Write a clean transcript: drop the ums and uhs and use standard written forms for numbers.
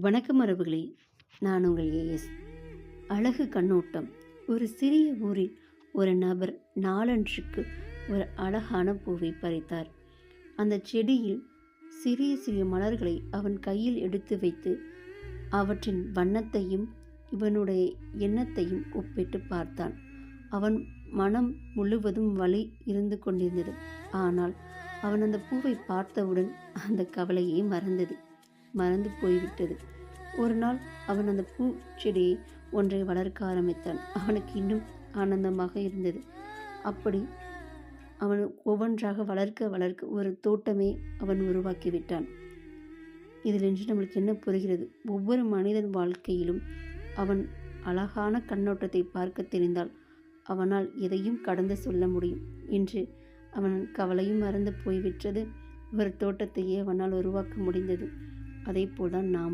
வணக்கம் உறவுகளே, நான் உங்கள் ஏஎஸ். அழகு கண்ணோட்டம். ஒரு சிறிய ஊரில் ஒரு நபர் நாளன்றுக்கு ஒரு அழகான பூவை பறித்தார். அந்த செடியில் சிறிய சிறிய மலர்களை அவன் கையில் எடுத்து வைத்து அவற்றின் வண்ணத்தையும் இவனுடைய எண்ணத்தையும் ஒப்பிட்டு பார்த்தான். அவன் மனம் முழுவதும் வலி இருந்து கொண்டிருந்தது. ஆனால் அவன் அந்த பூவை பார்த்தவுடன் அந்த கவலையே மறந்து போய்விட்டது. ஒரு நாள் அவன் அந்த பூச்செடியை ஒன்றை வளர்க்க ஆரம்பித்தான். அவனுக்கு இன்னும் ஆனந்தமாக இருந்தது. அப்படி அவன் ஒவ்வொன்றாக வளர்க்க ஒரு தோட்டமே அவன் உருவாக்கிவிட்டான். இதிலிருந்து நம்மளுக்கு என்ன புரிகிறது? ஒவ்வொரு மனிதன் வாழ்க்கையிலும் அவன் அழகான கண்ணோட்டத்தை பார்க்க தெரிந்தால் அவனால் எதையும் கடந்து சொல்ல முடியும். இன்று அவன் கவலையும் மறந்து போய்விட்டது. ஒரு தோட்டத்தையே அவனால் உருவாக்க முடிந்தது. அதே போல்தான் நாம்